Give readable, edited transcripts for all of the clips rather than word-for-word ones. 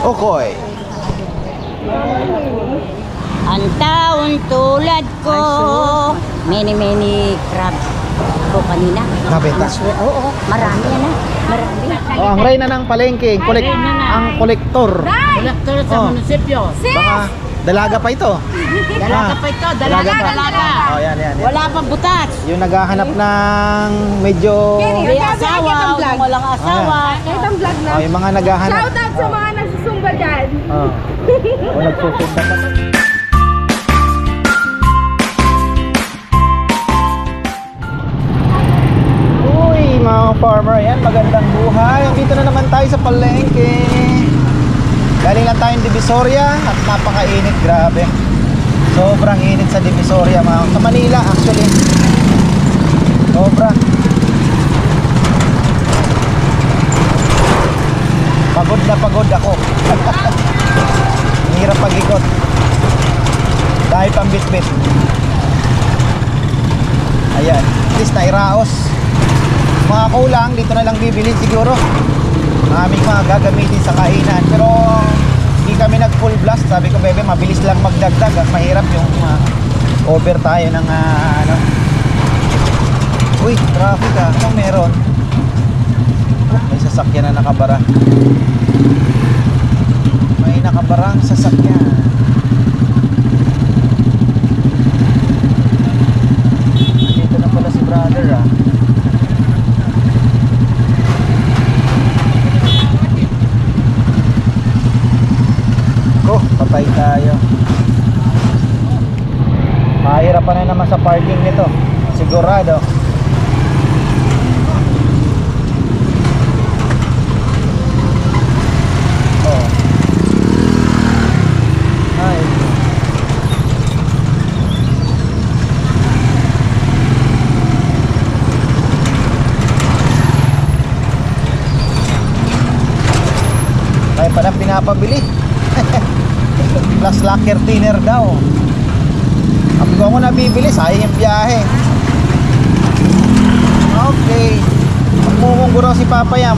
Okoy. Ang taon tulad ko, many crabs ko kanina. Nabenta. Oo, marami yan ah. Marami. Oh, ang reyna ng palengke, ang kolektor. Kolektor sa munisipyo. Baka dalaga pa ito. Dalaga pa ito, dalaga. Oh, yan. Wala pa butas. Yung naghahanap ng medyo May asawa, walang asawa. Kahit ang vlog na. oh, yung mga naghahanap. Shout out sa mga nagsusumba dyan. Oh. O nagsusunda pa. Uy, mga farmer, yan, magandang buhay. Dito na naman tayo sa palengke. Galing lang tayong Divisoria at napakainit, grabe. Sobrang init sa Divisoria, sa Manila actually. Sobra. Pagod ako. Hirap pag-ikot. Dahil pambitbit. Ayan, at least nairaos. Mga kulang, dito na lang bibilin siguro. Aming mga gagamitin sa kainan. Pero hindi kami nag full blast. Sabi ko, bebe, mabilis lang magdagdag. At mahirap yung over tayo ng ano. Uy, traffic ah. Anong meron? May sasakyan na nakabara. May nakabarang sasakyan. Dito na pala si brother ah. Patay tayo. Mahirapan na naman sa parking nito. Sigurado. Oh. Ay. Kaya pala pinapabili. Plus locker thinner daw. Sabi ko, ako nabibili, sayang yung biyahe. Okay. Magmumunggo raw si Papa Yam.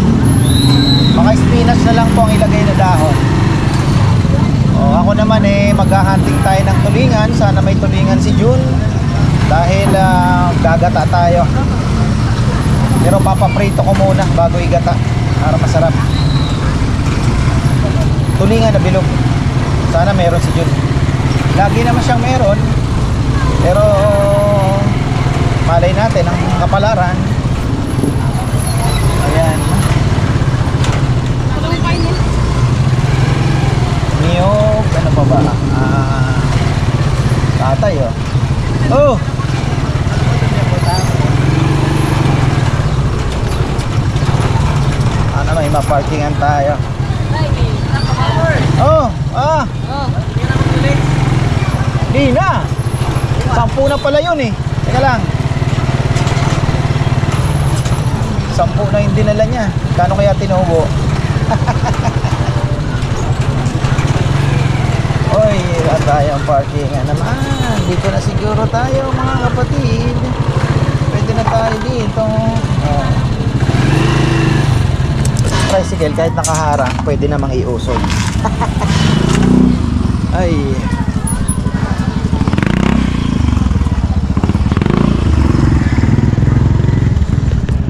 Baka spinach na lang po ang ilagay na dahon. Ako naman maghahunting tayo ng tulingan. Sana may tulingan si June. Dahil gagata tayo. Pero papaprito ko muna bago igata para masarap. Tulingan na bilog. Sana meron si Jun. Lagi naman siyang meron. Pero malay natin ang kapalaran. Ayan. Niyog. Ano pa ba? Tatay oh. Oh! Ano may maparkingan tayo. Oh! Di na. 10 na pala yun eh. Teka lang. 10 na yung dinala niya. Kano kaya tinubo? Oy, wala tayong parkingan naman. Dito na siguro tayo mga kapatid. Pwede na tayo dito. Tricycle kahit nakaharang, pwede namang iusog. Ay.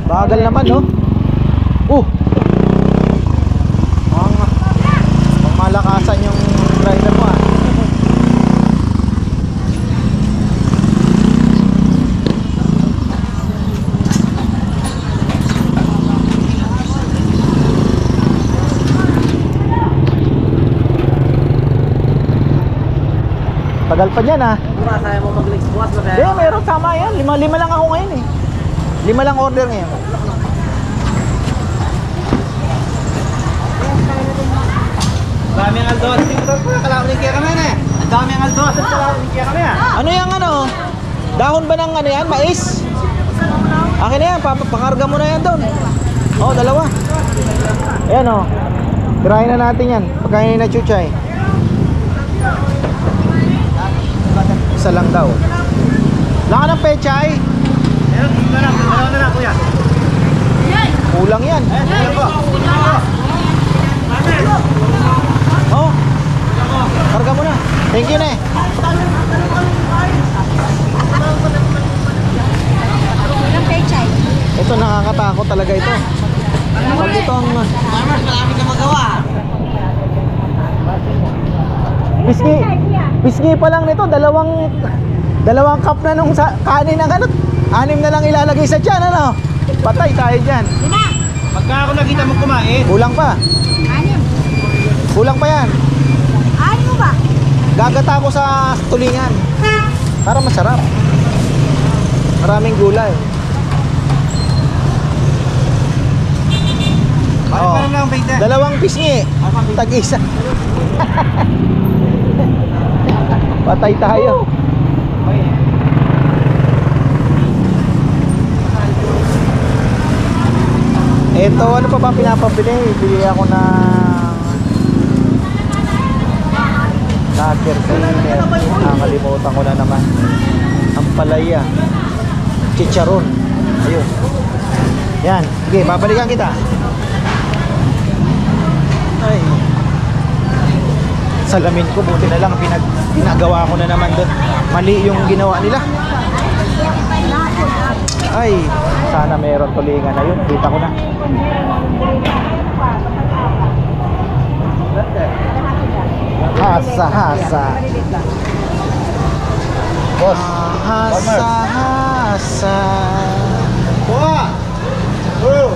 Bagal naman, no? Ang malakasan yung driver mo, ah. Tagal pa dyan, ah. Kaya mo mag-legs bukas ba kaya? Hindi, meron, tama yan. Lima lang ako ngayon, eh. 5 lang order ngayon. Dami ang aldos. Kalawin kaya kami na. Ang dami ang aldos. Kalawin kaya kami ah. Ano yung ano? Dahon ba ng ano yan? Mais? Akin na yan. Pakarga mo na yan doon. Oh, 2. Ayan oh. Tirahin na natin yan. Pagkain na chuchay. Isa lang daw. Wala ka ng pechay? Dalawa na lang kuya. Kulang yan. Oh. Karga mo na. Thank you, ne. Ilang pechay? Ito nakakatakot talaga ito. Pag itong Marami ka magawa. pisngi pa lang nito, dalawang cup na nung kanin ng ano. 6 na lang ilalagay sa tiyan, ano? Patay tayo dyan. Pagka ako nakita mo kumain. Kulang pa. Anim. Kulang pa yan. Anim mo ba? Gagata ko sa tulingan para masarap. Maraming gulay. Parang lang, Peter. Dalawang pisngi. Tag-isa. Patay tayo. Ito, ano pa ba pinapabili? Bili ako ng lager cleaner. Nakalimutan ko na naman. Ang palaya. Chicharon. Ayun. Yan. Sige, babalikan kita. Ay. Salamin ko, buti na lang pinagawa ko na naman doon. Mali yung ginawa nila. Ay, sana meron tulingan na yun. Kita ko na. Hasa-hasa. Boss. Hasa-hasa. Buha! Oh!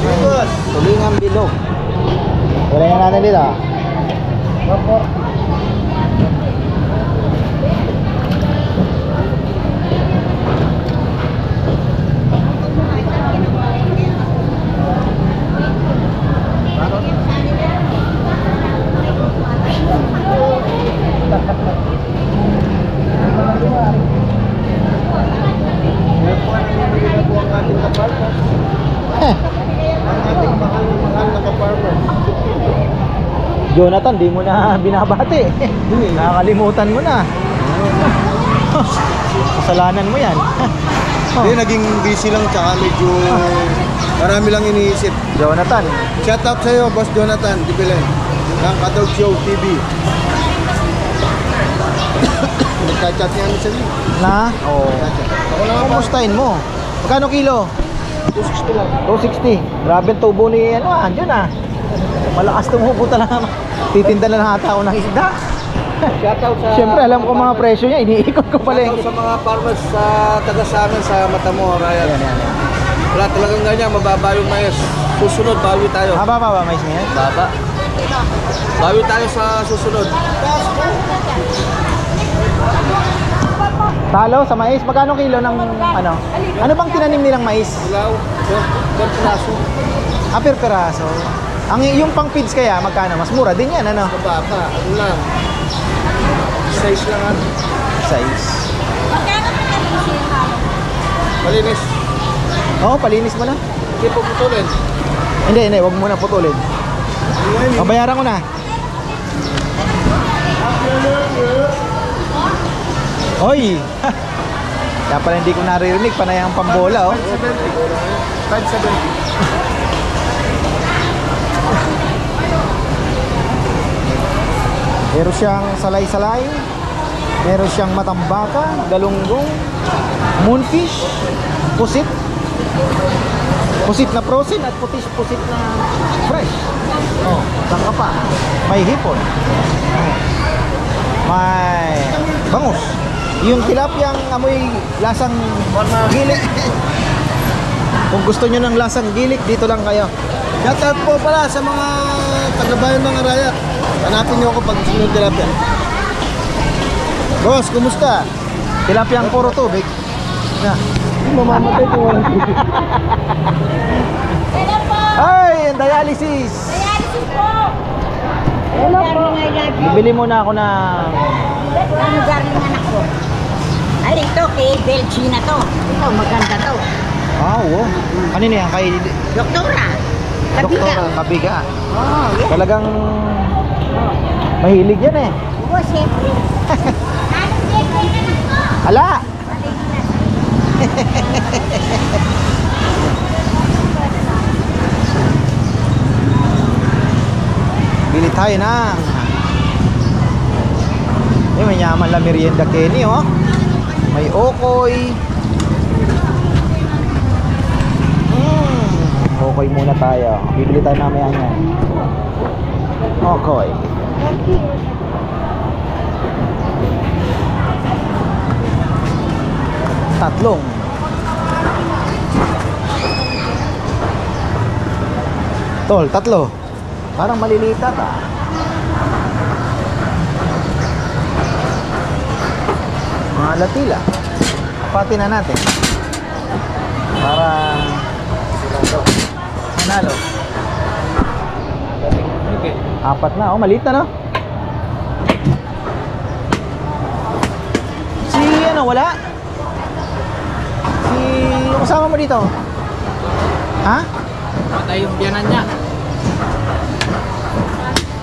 Boss! Tulingan bilog. Wala yan natin dito. Opo. Jonathan, di mo na binabati. Nakakalimutan mo na. Kasalanan mo yan. Hindi, naging busy lang tsaka medyo marami lang iniisip. Jonathan. Shout out sa'yo, Boss Jonathan Dibilen ng Kadog Show TV. Nagka-chat niya ano sa'yo. Na? Oo. Ako lang ako. Kumustahin mo? Magkano kilo? 260 lang. 260. Grabe ang tubo ni ano, andyan ah. Malakas tumubo talaga. Titinda na lang ata ako ng isda. Shout out sa... Siyempre alam ko mga presyo niya, iniikot ko pala. Shout out sa mga farmers sa taga sa amin sa Matamoros, Ryan. Yan. Wala talagang ganyan, mababa yung mais. Susunod, bawi tayo. Haba ba mais niya? Baba. Bawi tayo sa susunod. Talo sa mais, magkano kilo ng ano? Ano bang tinanim nilang mais? Ilaw, per plaso. Per peraso. Yung pang feeds kaya magkano? Mas mura din yan, ano? Mababa, ano lang. Size lang at Size. malinis. Oo, palinis mo na. Hindi po putulin. Hindi, wag mo na putulin. Babayaran ko na. Oy! Kaya pala hindi ko naririnig, panay ang pambola, oh. 570. Meron siyang salay-salay, meron siyang matambaka, galunggong, moonfish, pusit na frozen at pusit na fresh. Oh, sangka pa. May hipon. Oh. May bangus. Yung tilapiyang amoy lasang gilik. Kung gusto nyo ng lasang gilik, dito lang kayo. Shout out po pala sa mga taga-bayan ng Araya. Hanapin niyo ako pag gusto niyo tilapia. Boss, kumusta? Tilapiyang puro tubig. Na. Mamamatay kung walang tubig. Ay, ang dialysis. Dialysis po! Hello po. Bibili muna ako ng Ano lugar ng anak ko? Ay, ito kay Belgina to. Ito, maganda to. oo. Kanino yan? Kay Doktora. Doktor Kabiga. Kabiga. Oh, yan. Talagang mahilig yan eh. Oo, siyempre. Ala! tayo ng may yaman la merienda Kenny, oh. May okoy. Okoy muna tayo. Bibili tayo mamaya niyan. Okoy. Tatlong. Tol, tatlo. Parang maliliit ata. Mga latila. Pati na natin. Para manalo. Apat na. Oh, maliit na, no? Si ano, wala? Si yung kasama mo dito? Ha? Namatay yung biyanan niya.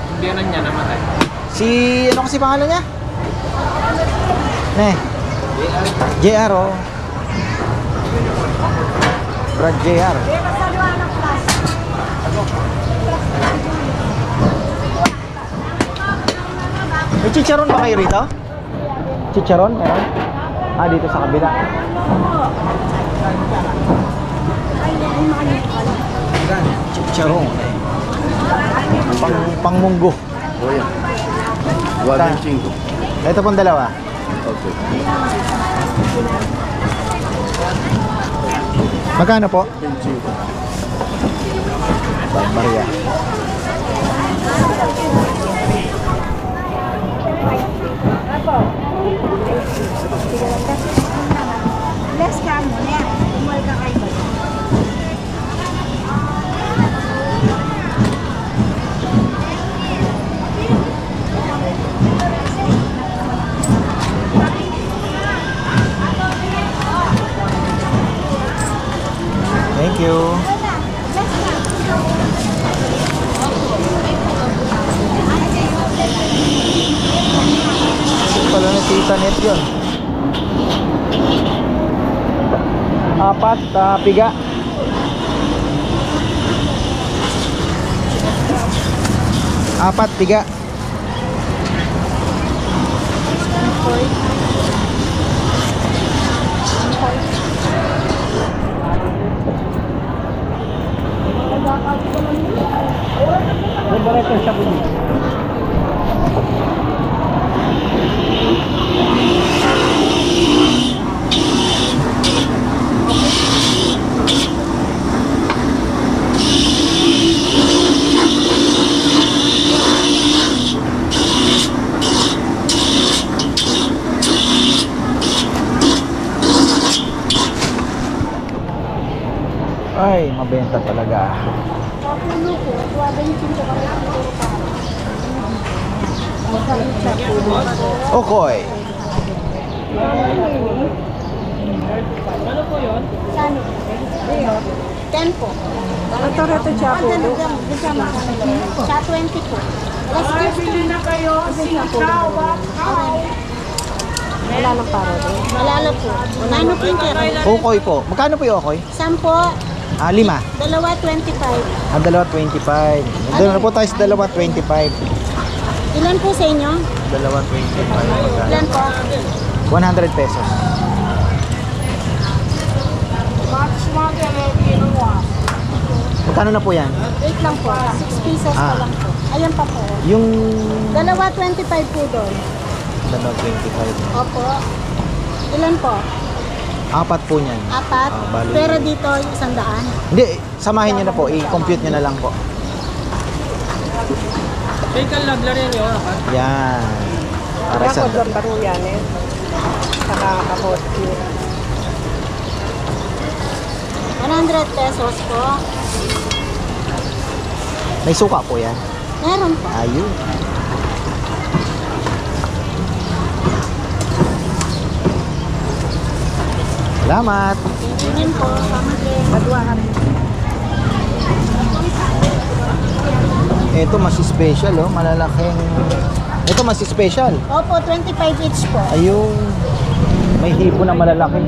Yung biyanan niya namatay. Si ano kasi pangalan niya? Ne. JR, oh. Brad JR. May chicharon ba kayo rito? Chicharon? Meron? Ah, dito sa kabila. Chicharon. Pangmunggo. Oh, yan. Saan? 1.5. Ito pong dalawa. Okay. Magkano po? 25. Maria. Less ka mo niya. Umuwi ka kayo. Thank you. Ito pala na Tita Net yun. Apat, piga. Apat, piga. Ay, mabenta talaga. Okoy. Tempo. Ito Chapo. Sa 20 po. Bili na kayo. Wala lang para doon. Wala lang po. Ano po yung Okoy po. Magkano po yung okoy? 10 po. Ah, 5. Dalawa 25. Ah, dalawa 25. Doon na po tayo sa dalawa 25. Ilan po sa inyo? Dalawa 25. Ilan po? 100 pesos. Magkano na po yan? Wait lang po. 6 pieces Ah. pa lang po. Ayan pa po. Yung Dalawa 25 po doon. dalawa 25. Opo. Ilan po? Apat po niyan. Apat. Ah, bali. Pero dito, 100. Hindi, samahin nyo na po. I-compute nyo na lang po. Take lang rin yun. Yan. Para sa Baro yan eh. Saka kapot. 100 pesos po. may suka po yan. Meron po. Ayun. Salamat. Yun po. Ito mas special, oh, malalaking. Ito mas special. Opo, 25 each po. Ayun. May hipo na malalaki.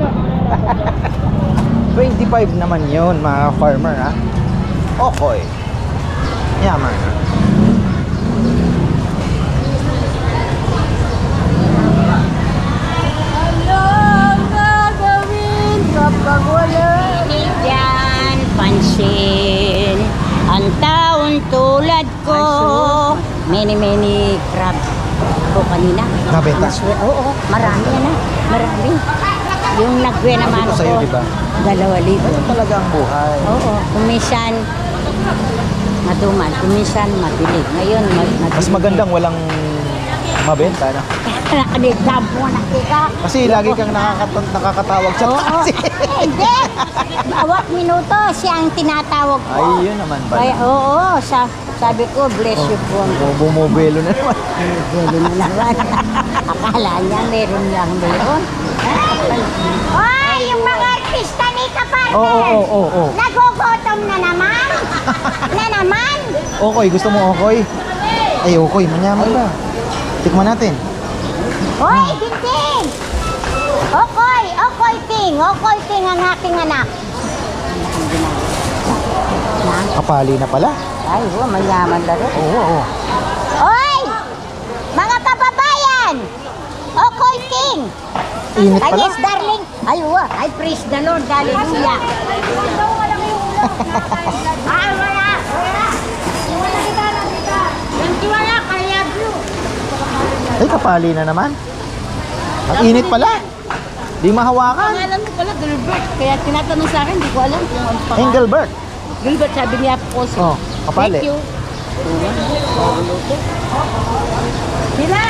25 naman 'yon, mga farmer, ha. Okay. Yaman. Pag wala yan, pansin. Ang taon tulad ko. Many crabs ko kanina. Nabenta? Oo, marami yan ah. Marami. Yung nagwe naman Dito ko. sa'yo, di ba? 2,000. Talaga ang buhay. Oo, kumisan matumal, kumisan mabilig. Ngayon, Mas magandang walang mabenta na. Nakanigdab mo nakika. Kasi lagi kang nakakatawag sa Oo. taxi. Hindi. Bawat minuto siya ang tinatawag ko. Ay, yun naman pala. Kaya, oo, sabi ko, bless you po. Bumubelo na naman. Bili na naman. Akala niya meron lang meron. Ay, yung mga artista ni Kapartner. Oo. Nagugutom na naman. Na naman. Okoy, gusto mo okoy? Ay, okoy, manyaman ba? Tikman natin. Hoy, Tinting! Okoy, Ting ang aking anak. Kapali na pala. Ay, mayaman na rin. Oo. Hoy! Mga kababayan! Okoy, Ting! Init Ay, pala. yes, darling! Ay, praise the Lord, hallelujah! Ay, wala! Wala, kaya blue! Ay, kapali na naman. Ang init pala. Di mahawakan. Pangalan mo pala, Gilbert. Kaya tinatanong sa akin, hindi ko alam kung ano pa. Engelbert. Gilbert, sabi niya po. Oh, kapali. Thank you. Sila!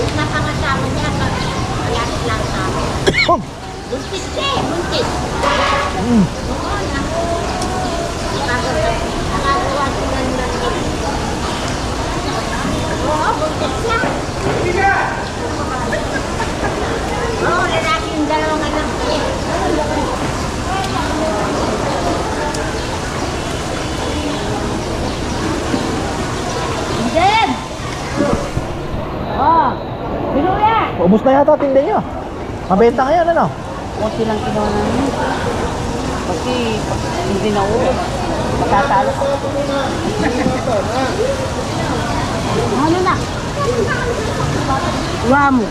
Nakakasama niya pag malapit lang sa amin. Buntis siya, buntis. Nakagawa sila ng oo, buntis siya. Oo, lalaki yung dalawang anak niya. Dad! Oh, binuya! Ubus na yata tindi nyo. Mabenta ngayon, ano? Kunti lang kinuha namin. Kasi hindi na ulo. Matatalo ko. Ano na? Wamo.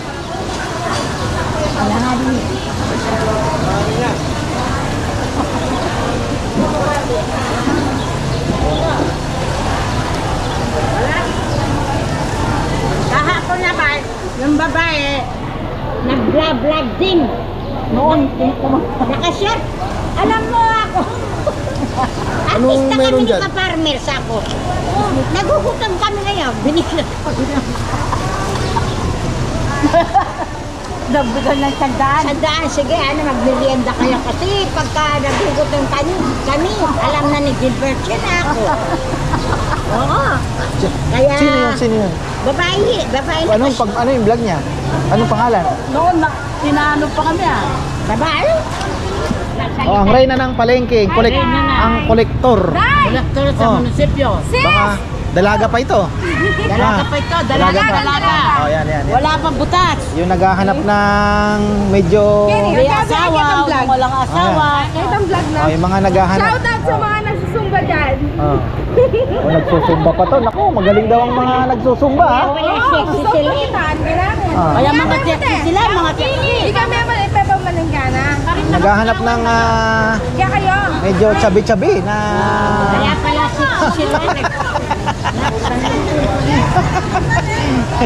Wala nga din. Kahapon naman, yung babae, nag-vlog din. Noon, nakashare. Alam mo ako. Anong Artista meron kami ni dyan? Kaparmers ako. Nagugutom kami ngayon. Binigyan ko ng Nagbigan ng sandaan. sandaan. Sige, magmerienda kayo. Kasi pagka nagugutom kami, alam na ni Gilbert yun ako. Oo. Kaya, Sino yun? babae na Ano yung vlog niya? Anong pangalan? Noon, tinaano pa kami ah. babae? Oh, ang reyna ng palengke, ang kolektor. Kolektor sa Oh. munisipyo. Baka dalaga pa ito. Dalaga Ah, pa ito. dalaga Dalaga. pa. Oh, yan. Wala pang butas. Yung naghahanap ng medyo May asawa, kung walang asawa. Kahit ang vlog na. oh, yung mga naghahanap. Shoutout sa mga nagsusumba dyan. Oh. Oh, nagsusumba pa to. Naku, magaling daw ang mga nagsusumba, ha? Sexy Gusto sila. ko kitaan, kailangan. Ah. Kaya mga sexy sila, mga sexy. Hindi kami ipepang malanggana. Naghahanap ng Kaya kayo. medyo chabi-chabi na Kaya pala sexy sila.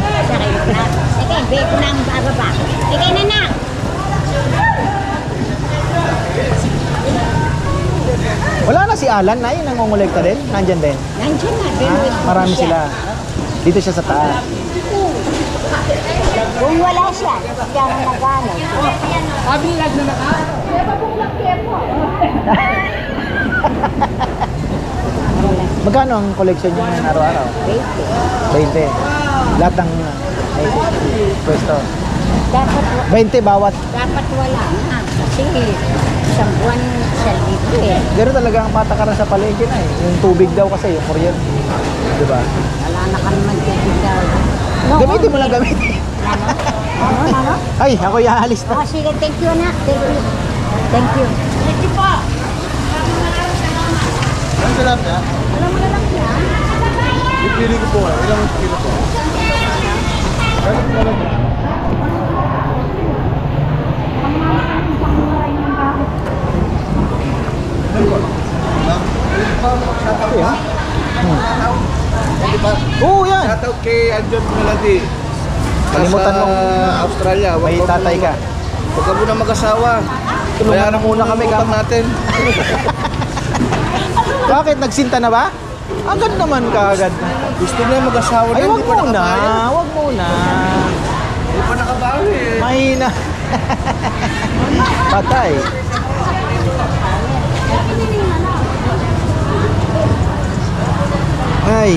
Sige, beko na ang bababa. Sige na na. wala na si Alan na yun, nangongolekta din. Nandyan din. Nandiyan na. Marami sila. Dito siya sa taas. Kung wala siya, siya ang nagano. Magkano ang collection niyo ngayon araw-araw? 20. Lahat ng pwesto. Dapat, 20 bawat. dapat wala na. Kasi isang buwan sa libo eh. Pero talaga ang patakaran sa palengke na eh. Yung tubig daw kasi, yung kuryente. Diba? Wala na kami magtitigil. Gamitin mo lang gamitin. Ano? Ay, ako iahalis na. Oh, sige, thank you anak. Thank you. Thank you. Thank you po. Ang sarap niya. Alam mo na lang yan. Pipili ko po. Ilang kilo po? Oo, yan. Shoutout kay Anjon Melody. Kalimutan mo. Australia. May tatay ka. Huwag ka muna mag-asawa. Tulungan mo muna kami, utang natin. Bakit? Nagsinta na ba? Agad naman kaagad. Gusto niya mag-asawa na, Ay, wag hindi pa muna. nakabaya. Wag muna. Hindi pa nakabawi eh. Mahina. Patay. Ay.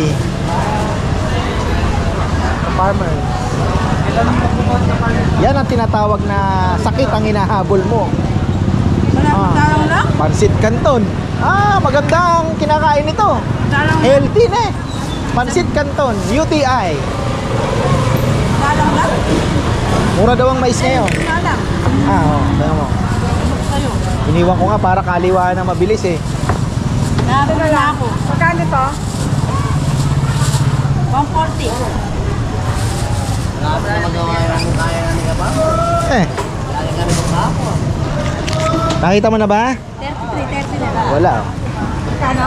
Farmer. Yan ang tinatawag na sakit ang hinahabol mo. Pansit Canton. Magandang kinakain ito. Healthy na eh. Pansit Canton, UTI. Mura daw ang mais ngayon. Tignan mo. Iniwan ko nga para kaliwaan na mabilis eh. Ano na ako? Magkano to? 140. Nakita mo na ba? 33 na lang. Wala. Magkano?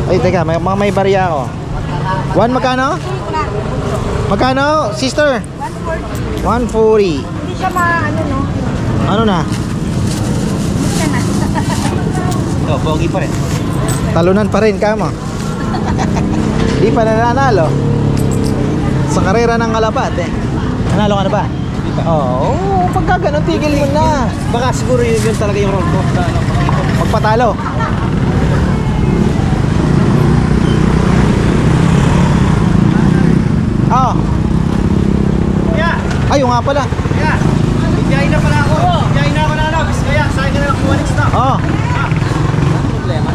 Ay, teka, may barya ako. One magkano? Magkano, sister? 140. 140. Hindi siya maano, no? Ano na? Hindi na. Oh, pogi pa rin. Talunan pa rin ka mo. Di pa nananalo. Sa karera ng kalapat eh. Nanalo ka na ba? Di pa. Oo, pagka ganun, tigil mo na. Baka siguro yun talaga yung road course na ano. Magpatalo. Ah. Yeah! Ayun nga pala. Yeah! Biyahin na pala ako. Biyahin na ako na ano. Kaya, sa'yo ka na lang kumuha next na. Oh. Problema.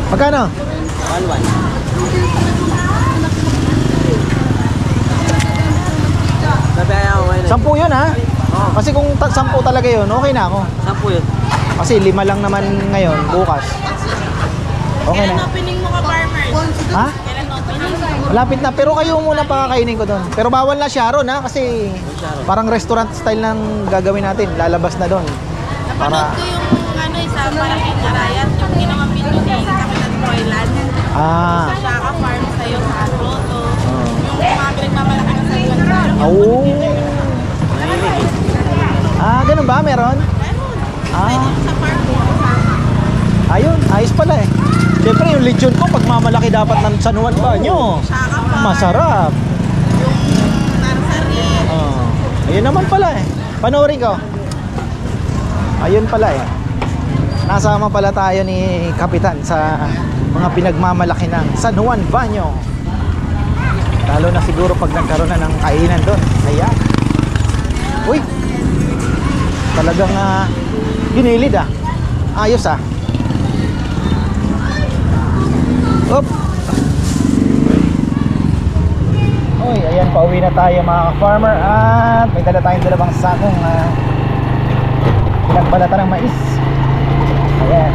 Magkano? 1-1. Nabiyaya ako ngayon. 10 yun ha? Kasi kung 10 talaga yun, okay na ako. 10 yun. Kasi 5 lang naman ngayon, bukas. Okay na. Opening mo ka, farmers? Ha? Kailan opening? Malapit na. Pero kayo muna pakakainin ko doon. Pero bawal na Sharon ha? Kasi parang restaurant style ng gagawin natin. Lalabas na doon. Napanood ko yung ano, sa Malaking Arayat, yung ginawang video ni Kapitan Moylan. Ah. Sa Shaka Farm sa'yo sa Roto. Yung mga pinagmamalaki ng sariwan sa'yo. Oh. Ganun ba? Meron? Pwede yung sa farm mo kasama. Ayun. Ayos pala eh. Siyempre yung lechon ko, pagmamalaki dapat ng San Juan Banyo. Shaka Farm. Masarap. Yung nursery. Ayun naman pala eh. Panoorin ko. Ayun pala eh. Nasama pala tayo ni Kapitan sa mga pinagmamalaki ng San Juan Banyo. Lalo na siguro pag nagkaroon na ng kainan doon. Ayan. Uy. Talagang ginilid ah. Ayos ah. Up. Uy, ayan, pauwi na tayo mga farmer at may dala tayong dalawang sakong pinagbalatan ng mais. Ayan.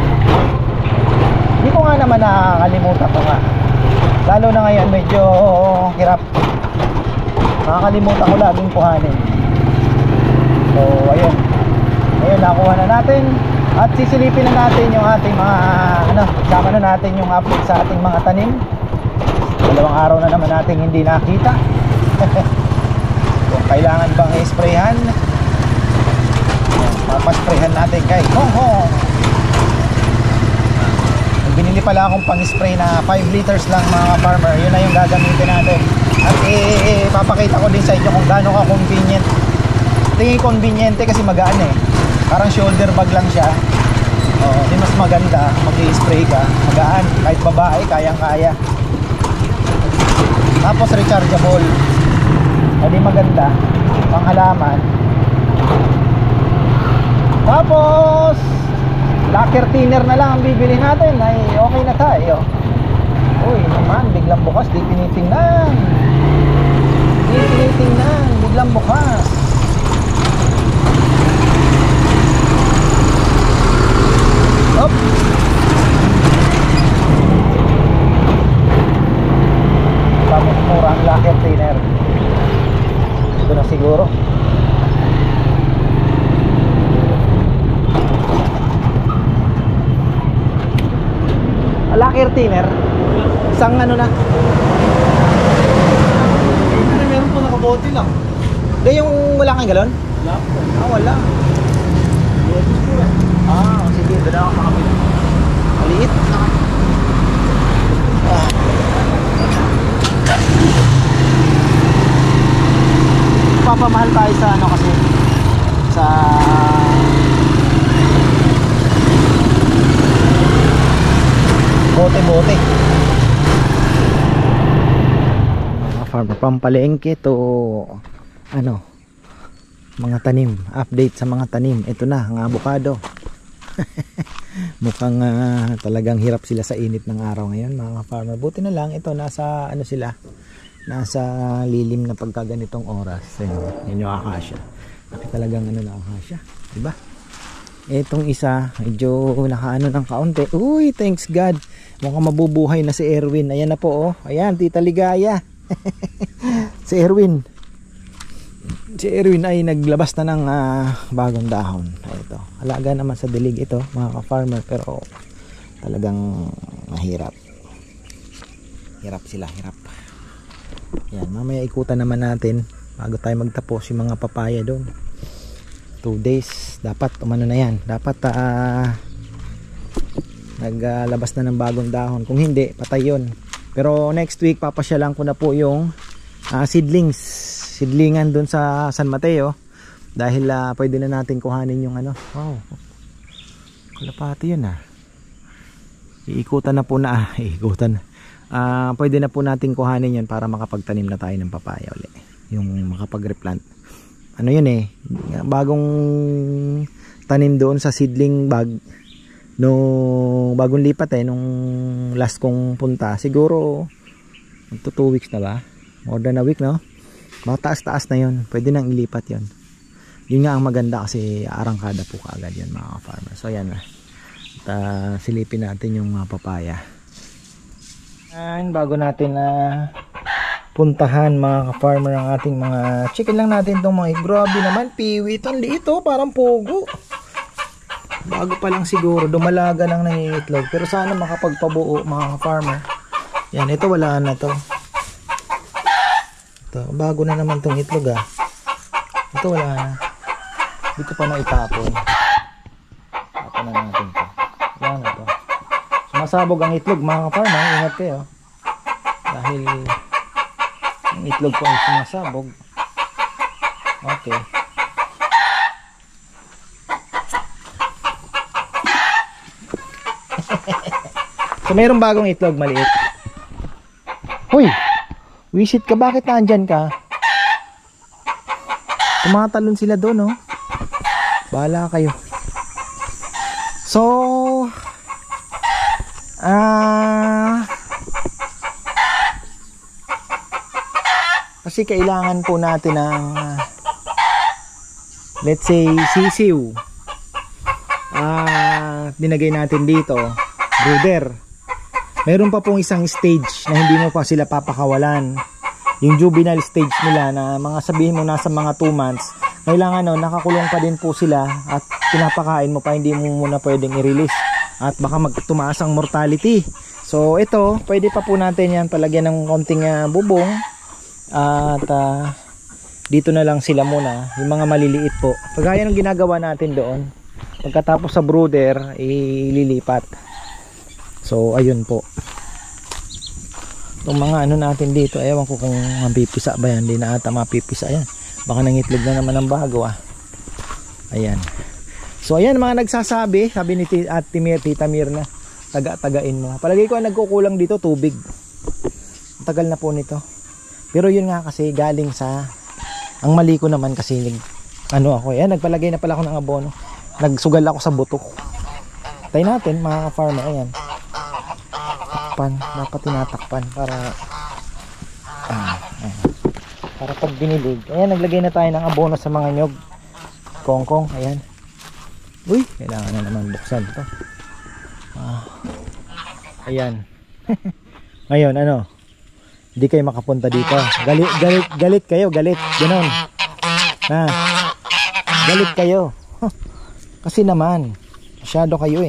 Hindi ko nga naman nakakalimutan ko nga. Lalo na ngayon medyo hirap. Nakakalimutan ko laging kuhanin. So, ayun. Ayun, nakuha na natin. At sisilipin na natin yung ating mga sama na natin yung update sa ating mga tanim. 2 araw na naman natin hindi nakita. Kung kailangan bang i-sprayhan, papasprayhan natin kay Hong Hong. Binili pala akong pang-spray na 5 liters lang mga farmer. Yun na yung gagamitin natin. At papakita ko din sa inyo kung gaano ka convenient. Tingin conveniente kasi magaan eh. Parang shoulder bag lang siya. Di mas maganda mag-i-spray ka. Magaan, kahit babae, kayang-kaya. Tapos rechargeable. Di maganda, pang halaman. Tapos lacquer thinner na lang ang bibili natin. Ay okay na tayo. Uy naman, biglang bukas, di tinitingnan. Di tinitingnan, biglang bukas. Up. Tapos mura ang lacquer thinner. thinner? Isang ano na? Meron po nakabote lang. Hindi yung wala kang galon? Wala po. Wala. Sige, doon ako makabili. Maliit. Papamahal tayo sa ano kasi sa bote-bote. Mga farmer from palengke to ano, mga tanim, update sa mga tanim. Ito na ang avocado. Mukhang talagang hirap sila sa init ng araw ngayon mga farmer. Buti na lang ito nasa ano sila, nasa lilim na pagkaganitong oras. Ayun yung akasya. Talagang ano na akasya, diba? Etong isa medyo nakaano ng kaunti. Uy, thanks God, mukhang mabubuhay na si Erwin. Ayan na po, oh. Ayan, Tita Ligaya. Si Erwin ay naglabas na ng bagong dahon. Ito, alaga naman sa dilig ito mga ka-farmer, pero talagang mahirap. Hirap sila, hirap. Yan, mamaya ikutan naman natin bago tayo magtapos yung mga papaya doon. 2 days dapat umano na yan, dapat naglabas na ng bagong dahon. Kung hindi, patay yun. Pero next week papasyalan ko na po yung sidlingan doon sa San Mateo, dahil pwede na natin kuhanin yung ano. Wow, kalapati yun. Iikutan na po na iikutan. Pwede na po natin kuhanin yun para makapagtanim na tayo ng papaya uli, yung makapag-replant. Ano yun bagong tanim doon sa seedling bag no bagong lipat nung last kong punta. Siguro 2 weeks na ba? More than a week, no? Mataas-taas na yun, pwede nang ilipat yun. Yun nga ang maganda kasi arangkada po kaagad yun mga farmer. So yan na, silipin natin yung papaya. And bago natin puntahan mga ka-farmer ang ating mga chicken, lang natin itong mga grabe naman, piwit, ang liit parang pugo. Bago pa lang siguro, dumalaga lang nangingitlog, pero sana makapagpabuo mga ka-farmer. Yan, ito wala na to. Ito, bago na naman tong itlog ito wala na, dito pa na itapon. Tapon na natin to, wala na to. Sumasabog ang itlog mga ka-farmer, ingat kayo dahil ang itlog ko ay sumasabog. Okay, so mayroong bagong itlog maliit. Hoy, wisit ka, bakit nandyan ka? Tumatalon sila doon, bahala kayo. So kasi kailangan po natin ng let's say sisiw. Dinagay natin dito brooder. Meron pa pong isang stage na hindi mo pa sila papakawalan, yung juvenile stage nila, na mga sabihin mo nasa mga 2 months. Kailangan nakakulong pa din po sila at pinapakain mo pa, hindi mo muna pwedeng i-release at baka magtumaas ang mortality. So ito, pwede pa po natin yan palagyan ng konting bubong at dito na lang sila muna, yung mga maliliit po, kagaya ng ginagawa natin doon. Pagkatapos sa brooder, ililipat. So ayun po, itong mga natin dito, ewan ko kung mapipisa ba yan, hindi na ata mapipisa yan, baka nangitlog na naman ng bago. Ayan, so ayan mga nagsasabi, sabi ni Tita Mirna, tagain mo. Palagay ko nagkukulang dito tubig, tagal na po nito. Pero yun nga kasi galing sa, ang mali ko naman kasi ako, nagpalagay na pala ako ng abono, nagsugal ako sa buto. Tayo natin mga farmer, ayan, dapat tinatakpan para pag binilig. Ayan, naglagay na tayo ng abono sa mga nyog, kongkong. Ayan, uy, kailangan na naman buksan ito. Ayan. Ngayon hindi kayo makapunta dito. Galit kayo, galit. Ganon. Galit kayo. Kasi naman, masyado kayo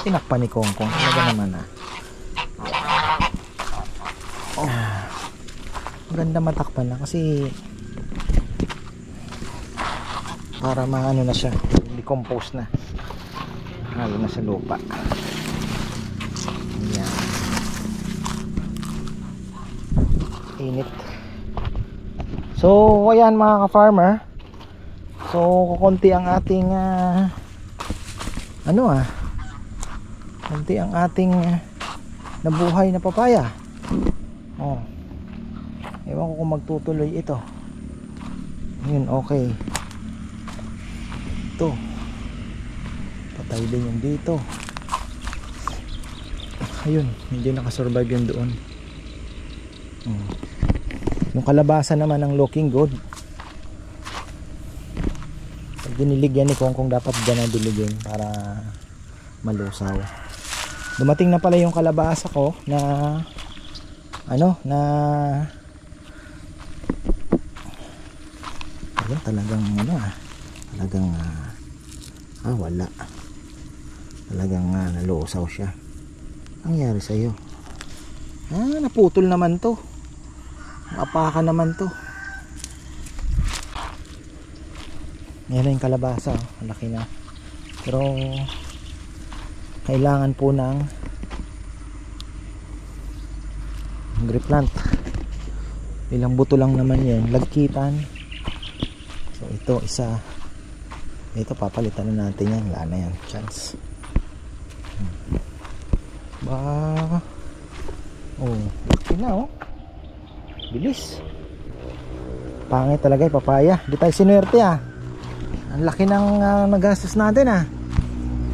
Tinakpan ni Kongkong. Talaga naman Maganda matakpan na kasi para maano na siya, decompose na. Halo na sa lupa. Ayan. Init. So, ayan mga ka-farmer. So, kukunti ang ating konti ang ating nabuhay na papaya. Oh. Ewan ko kung magtutuloy ito. Yun, okay. Ito. Patay din yung dito. Ayun, hindi nakasurvive yun doon. Yung kalabasa naman ang looking good. Pag diniligyan ni Kongkong, dapat dyan na diligin para malusaw. Dumating na pala yung kalabasa ko na ayun, talagang wala. Talagang nalusaw siya. Ang nangyari sa iyo? Naputol naman to. Mapakan naman to. Yan na yung kalabasa, laki na. Pero kailangan po ng replant. Ilang buto lang naman yan, lagkitan. So ito isa. Ito papalitan na natin yan. Wala na yan, chance. Laki na bilis. Pangit talaga yung papaya. Di tayo sinuwerte Ang laki ng nagastos natin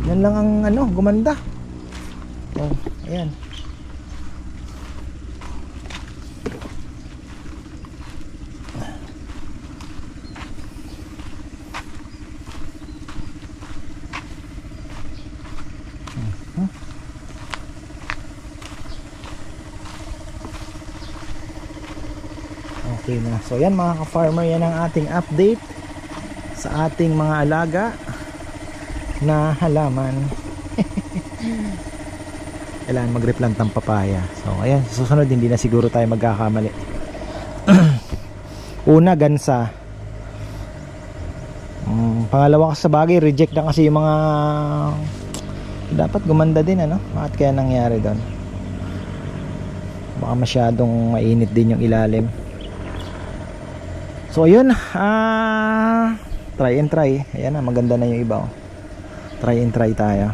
Yan lang ang gumanda. Ayan. Okay na. So yan mga ka-farmer, yan ang ating update sa ating mga alaga na halaman. Kailangan mag-replant ng papaya. So ayan, susunod hindi na siguro tayo magkakamali. Una, gansa. Pangalawa kasi sa bagay, reject na kasi yung mga dapat gumanda din Bakit kaya nangyari doon? Baka masyadong mainit din yung ilalim. So ayun, try and try. Ayan maganda na yung iba Try and try tayo.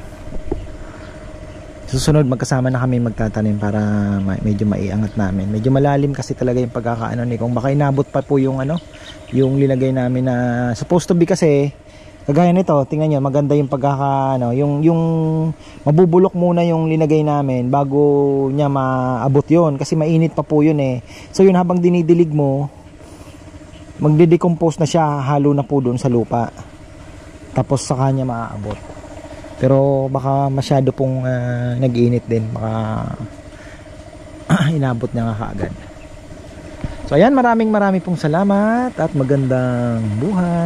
Susunod magkasama na kami magtatanim para medyo maiangat namin. Medyo malalim kasi talaga yung pagkakaano ni Kong. Baka inabot pa po yung yung linagay namin na supposed to be kasi kagaya nito. Tingnan niyo, maganda yung pagkakaano, yung mabubulok muna yung linagay namin bago niya maabot yon kasi mainit pa po yun So yun, habang dinidilig mo, magde-decompose na siya, halo na po doon sa lupa. Tapos sa kanya maaabot. Pero baka masyado pong nag-iinit din, baka inabot niya nga kaagad. So ayan, marami pong salamat at magandang buhay.